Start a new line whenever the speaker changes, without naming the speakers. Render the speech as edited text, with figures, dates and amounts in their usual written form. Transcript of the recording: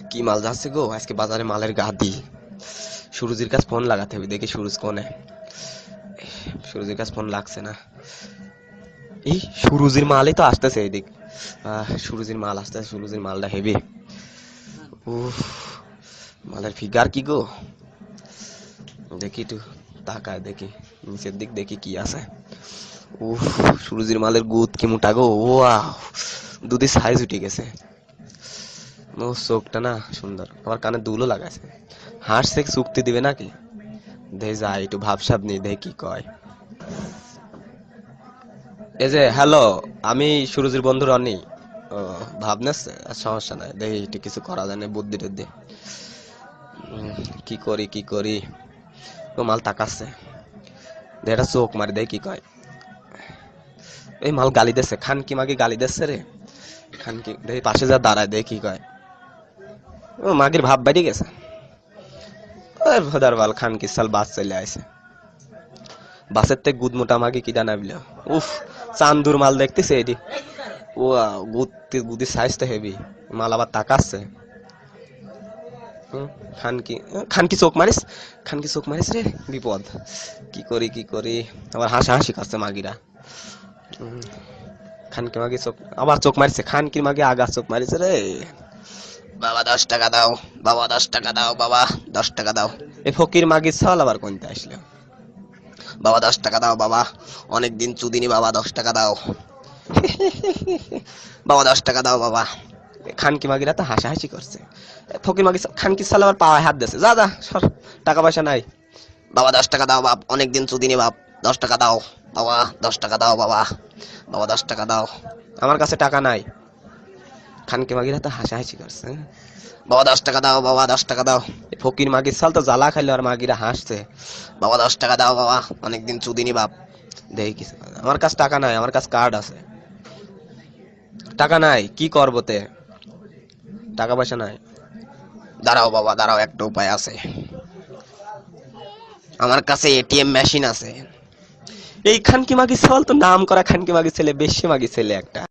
কি মাল যাচ্ছে গো আজকে বাজারে, মালের গাদি। সুরজির কাছে ফোন লাগাতে হবে, দেখি সুরজ কোনে। সুরজির কাছে ফোন লাগছে না। এই সুরজির মালই তো আসতেছে এইদিক। সুরজির মাল আসতেছে, সুরজির মালটা হেভি। উফ, মালের ফিগার কি গো, দেখি একটু তাকায় দেখি নিচের দিক, দেখি কি আছে। উফ, সুরজির মালের গুদ কি মোটা গো, ওয়াও, দুধের সাইজ উঠে গেছে। ও চোখটা না সুন্দর, আবার কানে দুলও লাগাইছে। হাসছে, চুক্তি দিবে নাকি? দে যাই একটু ভাবসাব নেই, দেখি কি কয়। এই যে হ্যালো, আমি সুরজির বন্ধু রনি। ও, ভাবনাছে, সমস্যা নাই, দেখি একটু কিছু করা যায় না, বুদ্ধি টুদ্ধি। কি করি কি করি। ও মাল তাকাচ্ছে, এটা চোখ মারি দেখি কি কয়। এই মাল গালি দিচ্ছে, খান কি মাগি গালি দিচ্ছে রে। খান কি দেখি পাশে যা দাঁড়ায়, দেখি কি কয়। ও মাগির ভাব বাইরে গেছে। ওই ভোদার বাল, খান কি সাল বাস চলে আইছে। বাসের থেকে গুদ মোটা মাগি কি জানা বিল। উফ, চান্দুর মাল দেখতেছে এটি। ও, গুদির সাইজ তো হেভি। মাল আবার তাকাচ্ছে। খানকি, খানকি চোখ মারিস, খানকি চোখ মারিস রে, বিপদ। কি করি কি করি, আবার হাসাহাসি করছে মাগিরা। খানকি মাগি চোখ, আবার চোখ মারিছে, খানকির মাগি আগা চোখ মারিছে রে। বাবা 10 টাকা দাও, বাবা 10 টাকা দাও, বাবা 10 টাকা দাও। এই ফকির মাগির ছাল আবার কোনটা আসলো। বাবা 10 টাকা দাও বাবা, অনেকদিন চুদিনি বাবা, 10 টাকা দাও। বাবা 10 টাকা দাও বাবা। খানকি মাগিরা তো হাসাহাসি করছে। ফকির মাগি খানকি সাল আবার পাওয়ায় হাত দিয়েছে, যা যা সর, টাকা পয়সা নাই। বাবা 10 টাকা দাও বাপ, অনেকদিন চুদিনি বাপ, 10 টাকা দাও বাবা, 10 টাকা দাও বাবা, বাবা 10 টাকা দাও। আমার কাছে টাকা নাই। খানকি মাগিরা তো হাসাহাসি করছে। বাবা 10 টাকা দাও বাবা, 10 টাকা দাও। ফকির মাগির সাল তো জ্বালা খাইলো আর মাগিরা হাসছে। বাবা 10 টাকা দাও বাবা, অনেকদিন চুদিনি বাপ। দেখি কিছু, আমার কাছে টাকা নাই, আমার কাছে কার্ড আছে। টাকা নাই, কি করবো তে, টাকা পয়সা নাই। দাঁড়াও বাবা দাঁড়াও, একটা উপায় আছে, আমার কাছে এটিএম মেশিন আছে। এই খানকি মাগি ছেলে তো নাম করা খানকি মাগি ছেলে, বেশি মাগি ছেলে একটা।